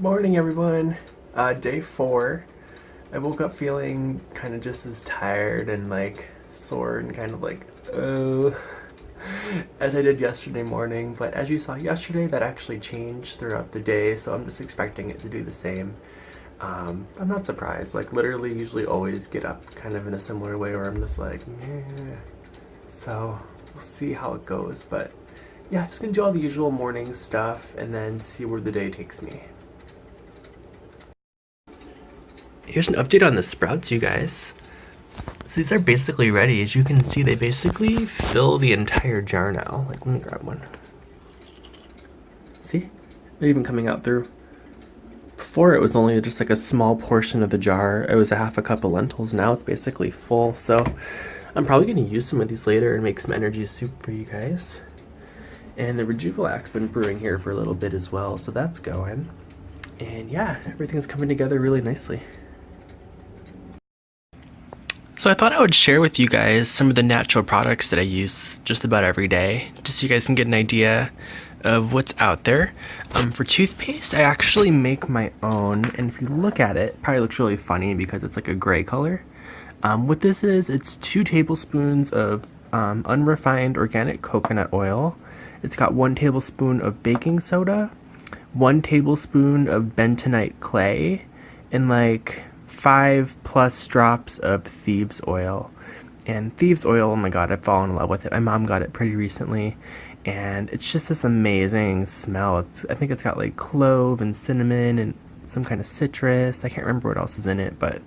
Good morning, everyone. Day 4. I woke up feeling kind of just as tired and like sore and kind of like, as I did yesterday morning. But as you saw yesterday, that actually changed throughout the day, so I'm just expecting it to do the same. I'm not surprised. Like, literally, usually always get up kind of in a similar way where I'm just like, meh. So we'll see how it goes. But yeah, just gonna do all the usual morning stuff and then see where the day takes me. Here's an update on the sprouts, you guys. So these are basically ready. As you can see, they basically fill the entire jar now. Like, let me grab one. See? They're even coming out through. Before it was only just like a small portion of the jar. It was a half a cup of lentils. Now it's basically full. So I'm probably going to use some of these later and make some energy soup for you guys. And the Rejuvelax's been brewing here for a little bit as well. So that's going. And yeah, everything's coming together really nicely. So I thought I would share with you guys some of the natural products that I use just about every day, just so you guys can get an idea of what's out there. For toothpaste, I actually make my own, and if you look at it, it probably looks really funny because it's like a gray color. What this is, it's 2 tablespoons of unrefined organic coconut oil. It's got 1 tablespoon of baking soda, 1 tablespoon of bentonite clay, and like 5+ drops of thieves oil. And thieves oil, oh my god, I've fallen in love with it. My mom got it pretty recently, and it's just this amazing smell. I think it's got like clove and cinnamon and some kind of citrus. I can't remember what else is in it, but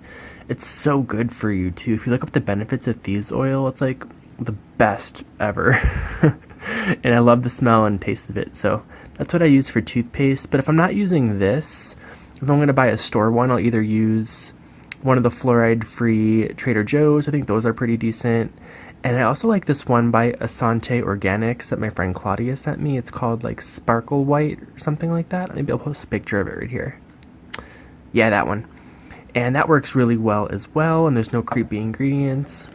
it's so good for you too. If you look up the benefits of thieves oil, it's like the best ever. And I love the smell and taste of it, so that's what I use for toothpaste. But if I'm not using this, if I'm going to buy a store one, I'll either use one of the fluoride-free Trader Joe's. I think those are pretty decent. And I also like this one by Asante Organics that my friend Claudia sent me. It's called like Sparkle White or something like that. Maybe I'll post a picture of it right here. Yeah, that one. And that works really well as well, and there's no creepy ingredients.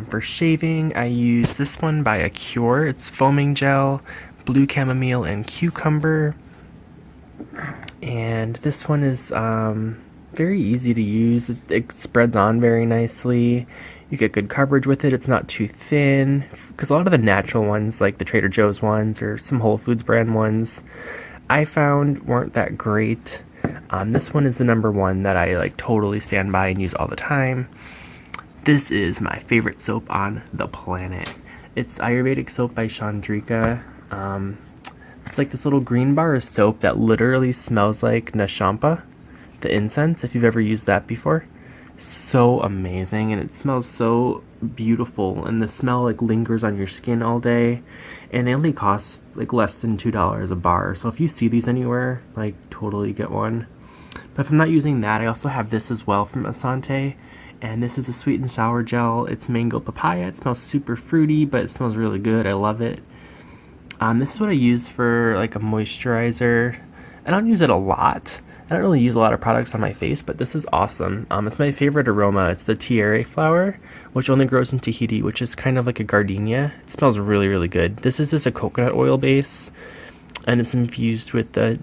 For shaving, I use this one by Acure. It's foaming gel, blue chamomile, and cucumber. And this one is very easy to use. It spreads on very nicely. You get good coverage with it. It's not too thin, because a lot of the natural ones, like the Trader Joe's ones or some Whole Foods brand ones, I found weren't that great. This one is the #1 that I like totally stand by and use all the time. This is my favorite soap on the planet. It's Ayurvedic soap by Chandrika. It's like this little green bar of soap that literally smells like Nashampa, the incense, if you've ever used that before. So amazing, and it smells so beautiful, and the smell like lingers on your skin all day, and they only cost like less than $2 a bar. So if you see these anywhere, like totally get one. But if I'm not using that, I also have this as well from Asante, and this is a sweet and sour gel. It's mango papaya. It smells super fruity, but it smells really good. I love it. This is what I use for like a moisturizer. I don't use it a lot. I don't really use a lot of products on my face, but this is awesome. It's my favorite aroma. It's the tiare flower, which only grows in Tahiti, which is kind of like a gardenia. It smells really, really good. This is just a coconut oil base, and it's infused with the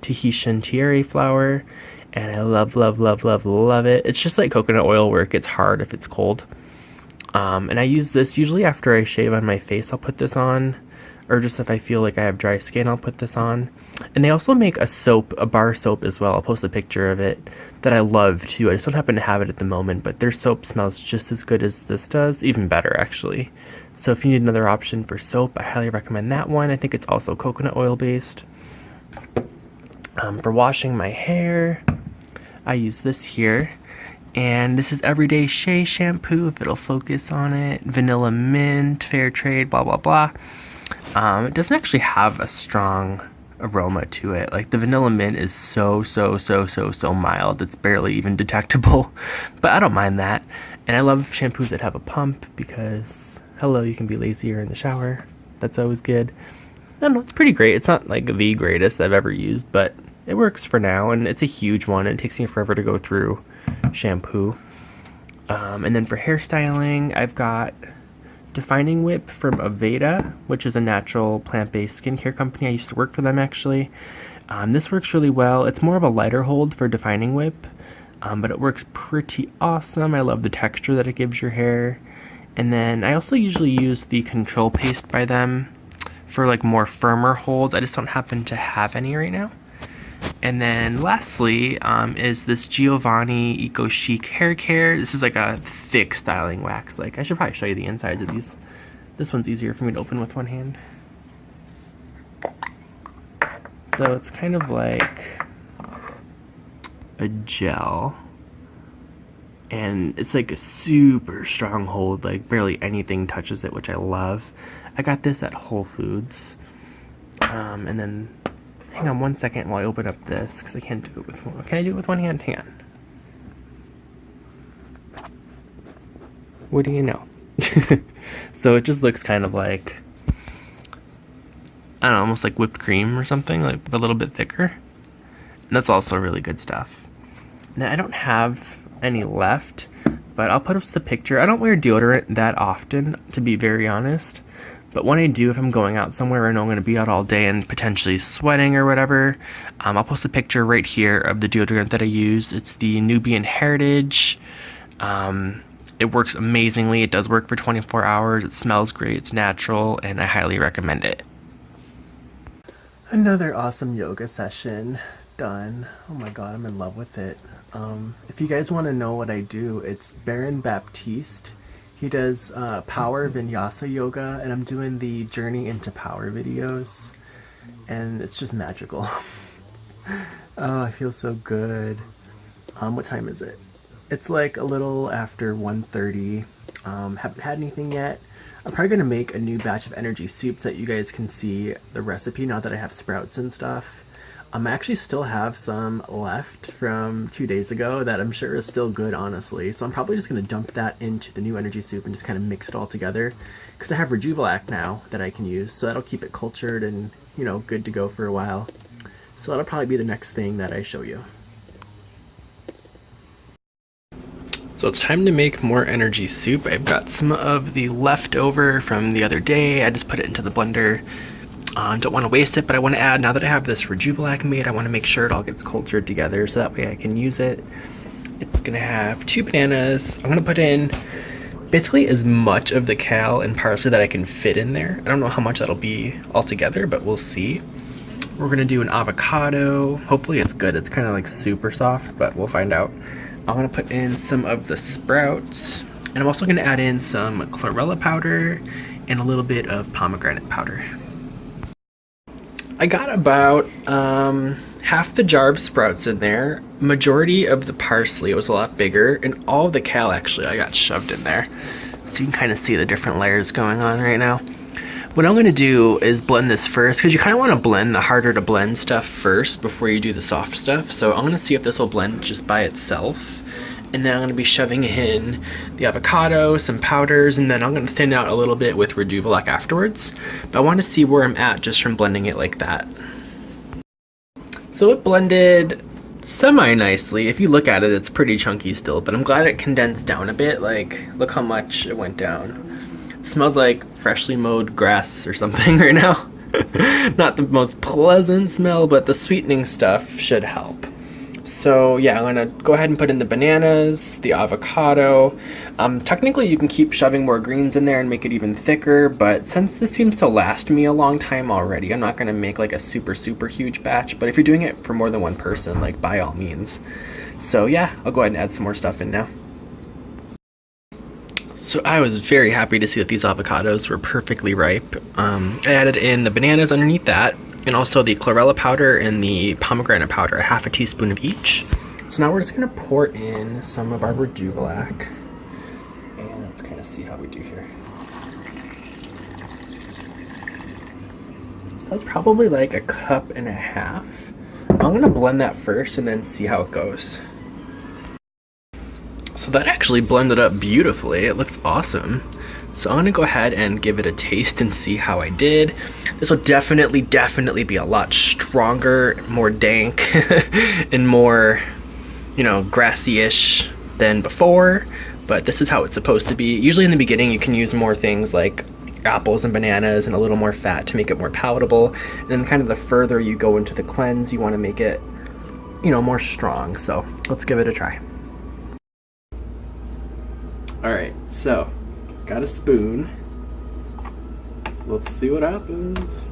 Tahitian tiare flower, and I love, love, love, love, love it. It's just like coconut oil where it gets hard if it's cold. And I use this usually after I shave on my face. I'll put this on, or just if I feel like I have dry skin, I'll put this on. And they also make a soap, a bar soap as well. I'll post a picture of it that I love too. I just don't happen to have it at the moment, but their soap smells just as good as this does, even better actually. So if you need another option for soap, I highly recommend that one. I think it's also coconut oil based. For washing my hair, I use this here. And this is Everyday Shea shampoo, if it'll focus on it. Vanilla mint, fair trade, blah, blah, blah. It doesn't actually have a strong aroma to it. Like the vanilla mint is so mild. It's barely even detectable, but I don't mind that. And I love shampoos that have a pump because, hello, you can be lazier in the shower. That's always good. I don't know, it's pretty great. It's not like the greatest I've ever used, but it works for now, and it's a huge one. It takes me forever to go through shampoo. And then for hairstyling, I've got Defining Whip from Aveda, which is a natural plant-based skincare company. I used to work for them actually. This works really well. It's more of a lighter hold for defining whip, but it works pretty awesome. I love the texture that it gives your hair. And then I also usually use the control paste by them for like more firmer holds. I just don't happen to have any right now. And then lastly is this Giovanni Eco Chic Hair Care. This is like a thick styling wax. Like, I should probably show you the insides of these. This one's easier for me to open with one hand. So it's kind of like a gel, and it's like a super strong hold, like barely anything touches it, which I love. I got this at Whole Foods. And then, hang on one second while I open up this, because I can't do it with one. Can I do it with one hand? Hang on. What do you know? So it just looks kind of like, I don't know, almost like whipped cream or something, like a little bit thicker. And that's also really good stuff. Now, I don't have any left, but I'll put up the picture. I don't wear deodorant that often, to be very honest. But when I do, if I'm going out somewhere I know I'm going to be out all day and potentially sweating or whatever, I'll post a picture right here of the deodorant that I use. It's the Nubian Heritage. It works amazingly. It does work for 24 hours. It smells great. It's natural, and I highly recommend it. Another awesome yoga session done. Oh my god, I'm in love with it. If you guys want to know what I do, it's Baron Baptiste. He does power vinyasa yoga, and I'm doing the Journey into Power videos, and it's just magical. Oh, I feel so good. What time is it? It's like a little after 1:30. Haven't had anything yet. I'm probably going to make a new batch of energy soup so that you guys can see the recipe now that I have sprouts and stuff. I actually still have some left from 2 days ago that I'm sure is still good, honestly. So I'm probably just going to dump that into the new energy soup and just kind of mix it all together. Because I have Rejuvelac now that I can use, so that'll keep it cultured and, you know, good to go for a while. So that'll probably be the next thing that I show you. So it's time to make more energy soup. I've got some of the leftover from the other day. I just put it into the blender. Don't want to waste it, but I want to add, now that I have this Rejuvelac made, I want to make sure it all gets cultured together so that way I can use it. It's going to have 2 bananas. I'm going to put in basically as much of the kale and parsley that I can fit in there. I don't know how much that'll be altogether, but we'll see. We're going to do an avocado. Hopefully it's good. It's kind of like super soft, but we'll find out. I'm going to put in some of the sprouts, and I'm also going to add in some chlorella powder and a little bit of pomegranate powder. I got about half the jar of sprouts in there. Majority of the parsley, it was a lot bigger, and all of the kale actually I got shoved in there. So you can kind of see the different layers going on right now. What I'm going to do is blend this first, because you kind of want to blend the harder to blend stuff first before you do the soft stuff. So I'm going to see if this will blend just by itself. And then I'm going to be shoving in the avocado, some powders, and then I'm going to thin out a little bit with Rejuvelac afterwards. But I want to see where I'm at just from blending it like that. So it blended semi-nicely. If you look at it, it's pretty chunky still, but I'm glad it condensed down a bit. Like, look how much it went down. It smells like freshly mowed grass or something right now. Not the most pleasant smell, but the sweetening stuff should help. So yeah, I'm gonna go ahead and put in the bananas, the avocado. Technically you can keep shoving more greens in there and make it even thicker, but since this seems to last me a long time already, I'm not gonna make like a super huge batch, but if you're doing it for more than one person, like, by all means. So yeah, I'll go ahead and add some more stuff in now. So I was very happy to see that these avocados were perfectly ripe. I added in the bananas underneath that, and also the chlorella powder and the pomegranate powder, a half a teaspoon of each. So now we're just gonna pour in some of our Rejuvelac, and let's kind of see how we do here. So that's probably like a cup and a half. I'm gonna blend that first and then see how it goes. So that actually blended up beautifully. It looks awesome. So I'm gonna go ahead and give it a taste and see how I did. This will definitely be a lot stronger, more dank, and more, you know, grassy-ish than before. But this is how it's supposed to be. Usually in the beginning you can use more things like apples and bananas and a little more fat to make it more palatable. And then kind of the further you go into the cleanse, you want to make it, you know, more strong. So let's give it a try. All right, so got a spoon. Let's see what happens.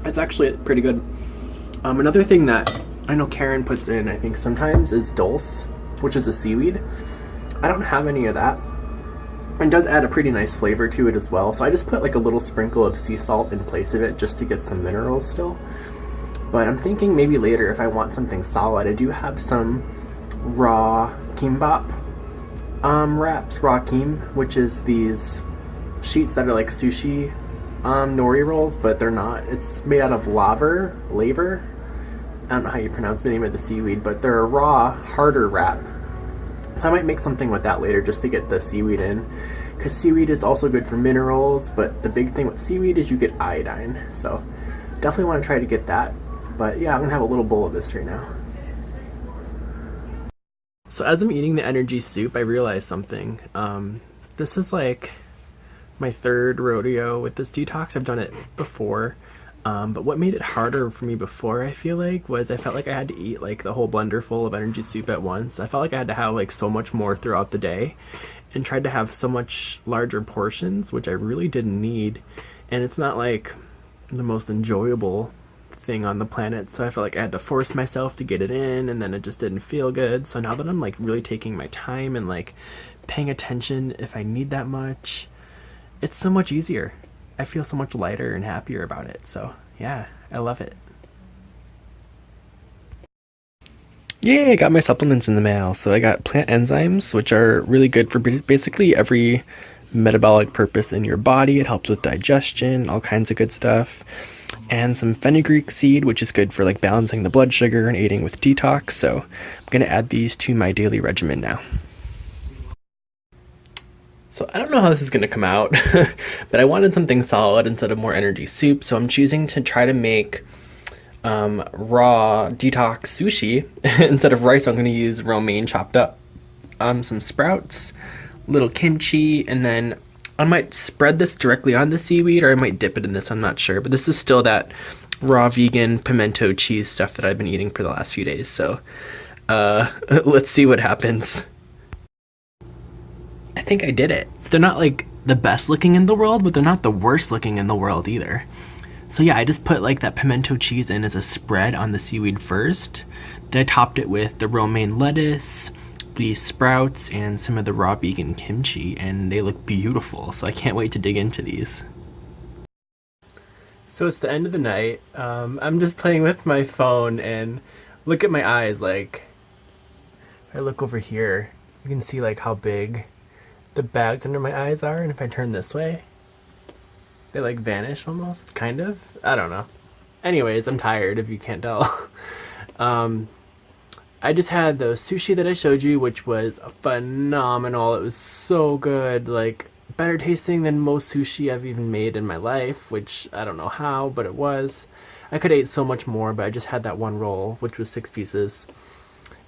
It's actually pretty good. Another thing that I know Karen puts in, I think sometimes, is dulse, which is a seaweed. I don't have any of that. And does add a pretty nice flavor to it as well. So I just put like a little sprinkle of sea salt in place of it just to get some minerals still. But I'm thinking maybe later if I want something solid, I do have some raw kimbap wraps, raw kim, which is these sheets that are like sushi nori rolls, but they're not. It's made out of laver. I don't know how you pronounce the name of the seaweed, but they're a raw, harder wrap. So I might make something with that later just to get the seaweed in, because seaweed is also good for minerals, but the big thing with seaweed is you get iodine. So definitely want to try to get that. But yeah, I'm gonna have a little bowl of this right now. So as I'm eating the energy soup, I realized something. This is like my third rodeo with this detox. I've done it before. But what made it harder for me before, I feel like, was I felt like I had to eat like the whole blender full of energy soup at once. I felt like I had to have like so much more throughout the day and tried to have so much larger portions, which I really didn't need. And it's not like the most enjoyable thing on the planet, so I felt like I had to force myself to get it in, and then it just didn't feel good. So now that I'm like really taking my time and like paying attention if I need that much, it's so much easier. I feel so much lighter and happier about it. So yeah, I love it. Yeah, I got my supplements in the mail. So I got plant enzymes, which are really good for basically every metabolic purpose in your body. It helps with digestion, all kinds of good stuff. And some fenugreek seed, which is good for like balancing the blood sugar and aiding with detox. So I'm going to add these to my daily regimen now. So I don't know how this is going to come out, but I wanted something solid instead of more energy soup. So I'm choosing to try to make raw detox sushi. Instead of rice, I'm going to use romaine chopped up, some sprouts, little kimchi, and then I might spread this directly on the seaweed, or I might dip it in this, I'm not sure. But this is still that raw vegan pimento cheese stuff that I've been eating for the last few days. So let's see what happens. I think I did it. So they're not like the best looking in the world, but they're not the worst looking in the world either. So yeah, I just put like that pimento cheese in as a spread on the seaweed first. Then I topped it with the romaine lettuce, the sprouts, and some of the raw vegan kimchi, and they look beautiful. So I can't wait to dig into these. So it's the end of the night. I'm just playing with my phone, and look at my eyes. Like, if I look over here, you can see like how big the bags under my eyes are, and if I turn this way, they like vanish almost, kind of. I don't know. Anyways, I'm tired if you can't tell. I just had the sushi that I showed you, which was phenomenal. It was so good, like better tasting than most sushi I've even made in my life, which I don't know how, but it was. I could have ate so much more, but I just had that one roll, which was 6 pieces.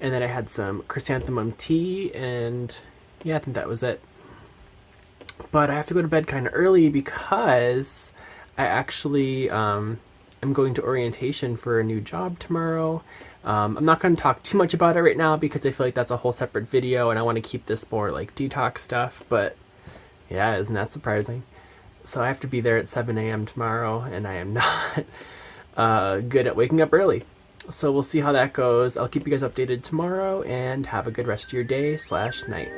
And then I had some chrysanthemum tea, and yeah, I think that was it. But I have to go to bed kind of early because I actually am going to orientation for a new job tomorrow. I'm not going to talk too much about it right now because I feel like that's a whole separate video, and I want to keep this more like detox stuff. But yeah, isn't that surprising? So I have to be there at 7 a.m. tomorrow, and I am not good at waking up early. So we'll see how that goes. I'll keep you guys updated tomorrow, and have a good rest of your day/night.